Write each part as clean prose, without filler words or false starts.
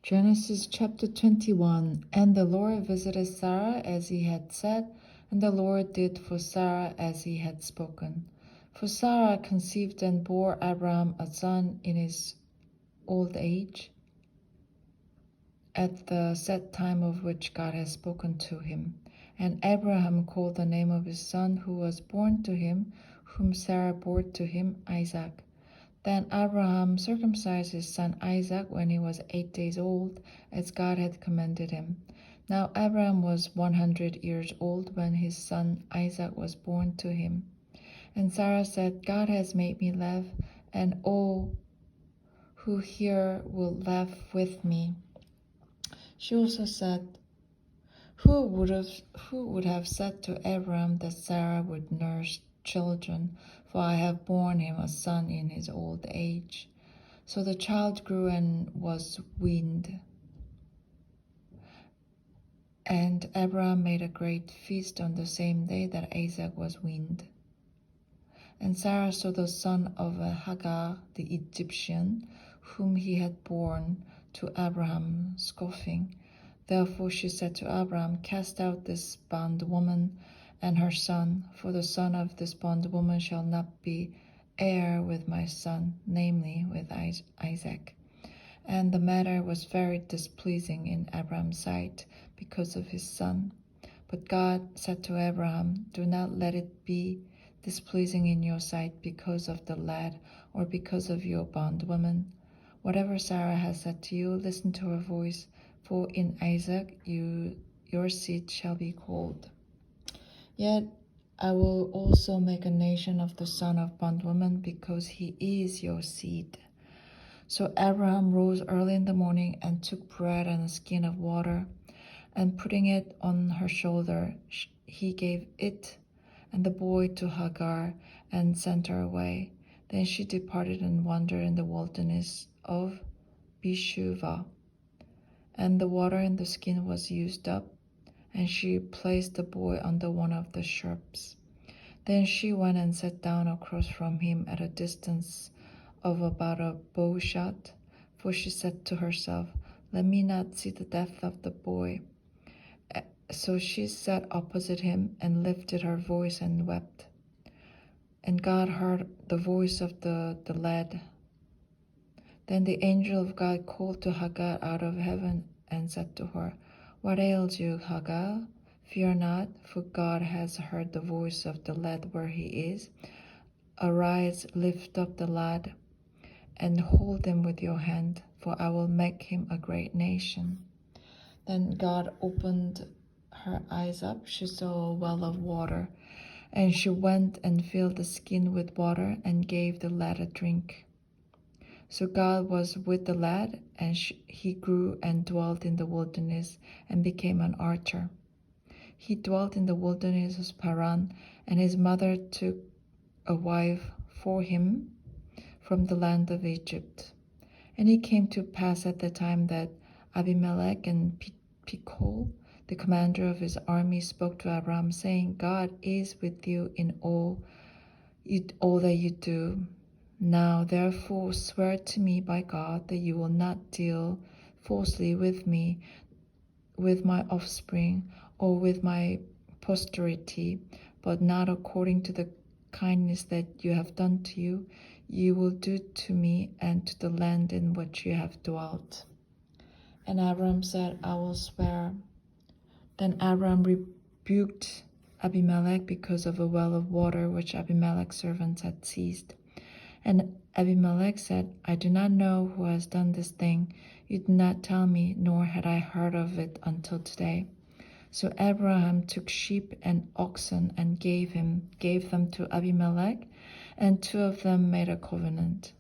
Genesis chapter 21. And the Lord visited Sarah as he had said, and the Lord did for Sarah as he had spoken. For Sarah conceived and bore Abraham a son in his old age, at the set time of which God had spoken to him. And Abraham called the name of his son who was born to him, whom Sarah bore to him, Isaac. Then Abraham circumcised his son Isaac when he was 8 days old, as God had commanded him. Now Abraham was 100 years old when his son Isaac was born to him. And Sarah said, God has made me laugh, and all who hear will laugh with me. She also said, Who would have said to Abraham that Sarah would nurse children? For I have borne him a son in his old age. So the child grew and was weaned. And Abraham made a great feast on the same day that Isaac was weaned. And Sarah saw the son of Hagar the Egyptian, whom he had borne to Abraham, scoffing. Therefore she said to Abraham, Cast out this bondwoman and her son, for the son of this bondwoman shall not be heir with my son, namely with Isaac. And the matter was very displeasing in Abraham's sight because of his son. But God said to Abraham, Do not let it be displeasing in your sight because of the lad or because of your bondwoman. Whatever Sarah has said to you, listen to her voice, for in Isaac your seed shall be called. Yet I will also make a nation of the son of bondwoman, because he is your seed. So Abraham rose early in the morning and took bread and a skin of water, and putting it on her shoulder, he gave it and the boy to Hagar and sent her away. Then she departed and wandered in the wilderness of Beersheba. And the water in the skin was used up, and she placed the boy under one of the shrubs. Then she went and sat down across from him at a distance of about a bow shot, for she said to herself, Let me not see the death of the boy. So she sat opposite him and lifted her voice and wept. And God heard the voice of the lad. Then the angel of God called to Hagar out of heaven and said to her, What ails you, Hagar? Fear not, for God has heard the voice of the lad where he is. Arise, lift up the lad, and hold him with your hand, for I will make him a great nation. Then God opened her eyes up. She saw a well of water, and she went and filled the skin with water and gave the lad a drink. So God was with the lad, and he grew and dwelt in the wilderness and became an archer. He dwelt in the wilderness of Paran, and his mother took a wife for him from the land of Egypt. And it came to pass at the time that Abimelech and Phicol, the commander of his army, spoke to Abraham, saying, God is with you in all that you do. Now therefore swear to me by God that you will not deal falsely with me, with my offspring, or with my posterity, but not according to the kindness that you have done to you, you will do to me and to the land in which you have dwelt. And Abram said, I will swear. Then Abram rebuked Abimelech because of a well of water which Abimelech's servants had seized. And Abimelech said, I do not know who has done this thing. You did not tell me, nor had I heard of it until today. So Abraham took sheep and oxen and gave them to Abimelech, and 2 of them made a covenant.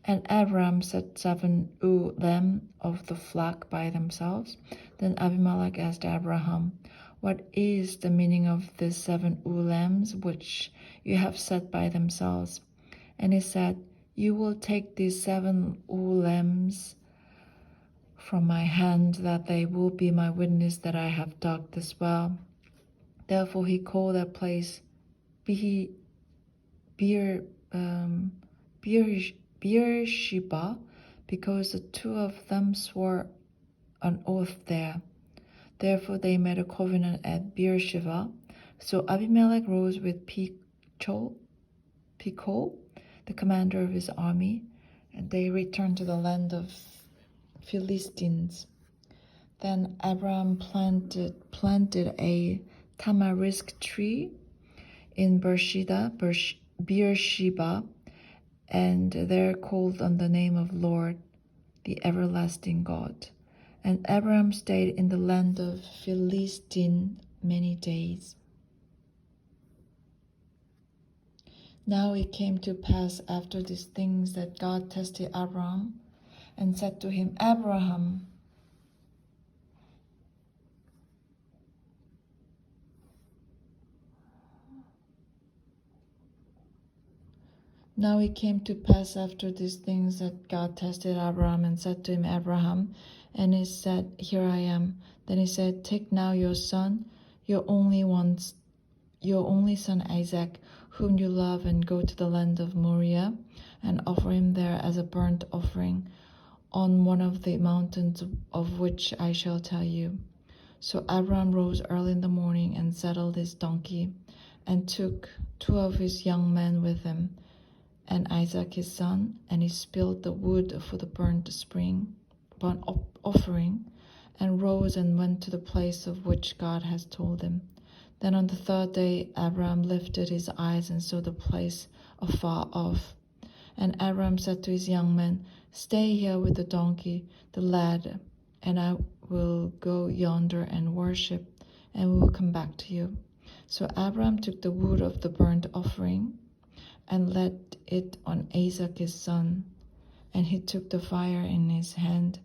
And Abraham set 7 lambs of the flock by themselves. Then Abimelech asked Abraham, What is the meaning of these 7 lambs which you have set by themselves? And he said, You will take these 7 lambs from my hand, that they will be my witness that I have dug this well. Therefore he called that place Beersheba, because the 2 of them swore an oath there. Therefore they made a covenant at Beersheba. So Abimelech rose with Phicol, the commander of his army, and they returned to the land of Philistines. Then Abraham planted a tamarisk tree in Beersheba, and there called on the name of Lord, the everlasting God. And Abraham stayed in the land of Philistine many days. Now it came to pass after these things that God tested Abraham and said to him, Abraham. Now it came to pass after these things that God tested Abraham and said to him, Abraham. And he said, Here I am. Then he said, Take now your son, your only son Isaac, whom you love, and go to the land of Moriah, and offer him there as a burnt offering on one of the mountains of which I shall tell you. So Abraham rose early in the morning and saddled his donkey, and took 2 of his young men with him, and Isaac his son, and he spilled the wood for the burnt offering, and rose and went to the place of which God has told him. Then on the 3rd day Abraham lifted his eyes and saw the place afar off. And Abraham said to his young men, Stay here with the donkey, the lad, and I will go yonder and worship, and we will come back to you. So Abraham took the wood of the burnt offering and laid it on Isaac his son. And he took the fire in his hand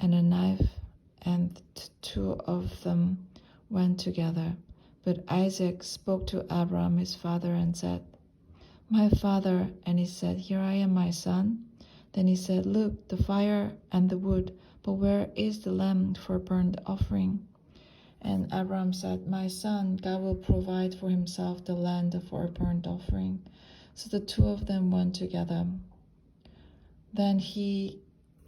and a knife, and 2 of them went together. But Isaac spoke to Abraham his father and said, My father. And he said, Here I am, my son. Then he said, Look, the fire and the wood, but where is the lamb for burnt offering? And Abraham said, My son, God will provide for himself the land for a burnt offering. So the 2 of them went together. Then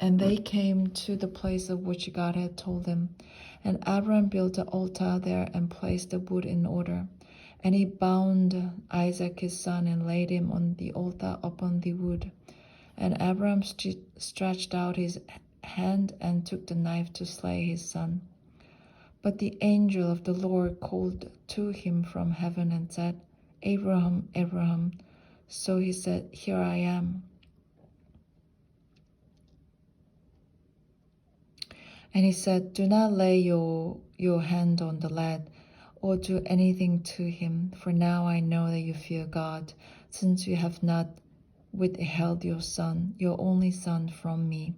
they came to the place of which God had told them. And Abraham built an altar there and placed the wood in order. And he bound Isaac his son and laid him on the altar upon the wood. And Abraham stretched out his hand and took the knife to slay his son. But the angel of the Lord called to him from heaven and said, Abraham, Abraham. So he said, Here I am. And he said, Do not lay your hand on the lad, or do anything to him, for now I know that you fear God, since you have not withheld your son, your only son, from me.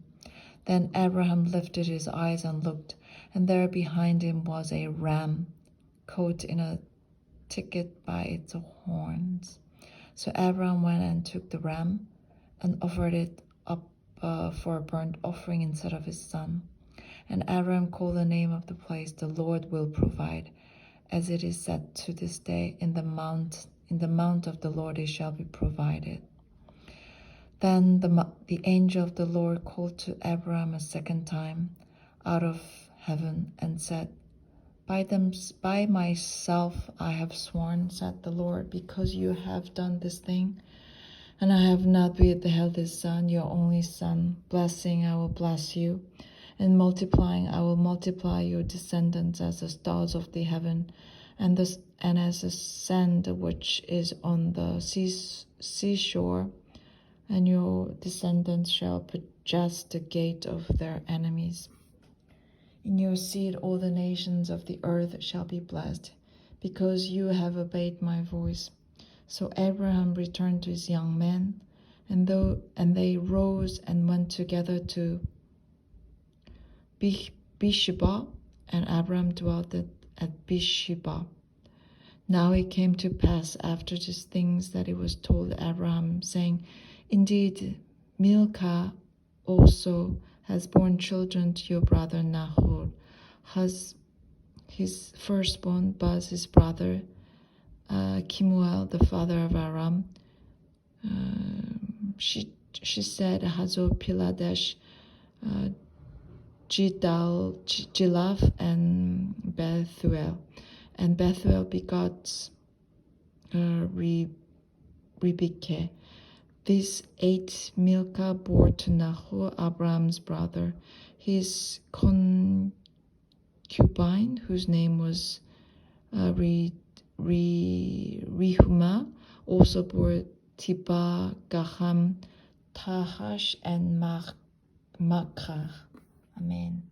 Then Abraham lifted his eyes and looked, and there behind him was a ram, caught in a thicket by its horns. So Abraham went and took the ram and offered it up for a burnt offering instead of his son. And Abraham called the name of the place, The Lord will provide. As it is said to this day, in the mount of the Lord it shall be provided. Then the angel of the Lord called to Abraham a second time out of heaven and said, By myself I have sworn, said the Lord, because you have done this thing, and I have not withheld this son, your only son. Blessing, I will bless you, and multiplying, I will multiply your descendants as the stars of the heaven, and as the sand which is on the seashore. And your descendants shall possess the gate of their enemies. In your seed all the nations of the earth shall be blessed, because you have obeyed my voice. So Abraham returned to his young men, and they rose and went together to Beersheba, and Abraham dwelt at Beersheba. Now it came to pass after these things that it was told Abraham, saying, Indeed, Milcah also has borne children to your brother Nahor. His firstborn Buz, his brother, Kemuel, the father of Aram. She said, Hazo Piladesh, Jilaph, and Bethuel. And Bethuel begot Rebekah. These 8 Milcah bore to Nahor, Abraham's brother. His concubine, whose name was Rehumah, also bore Tiba, Gaham, Tahash, and Machar. Amen.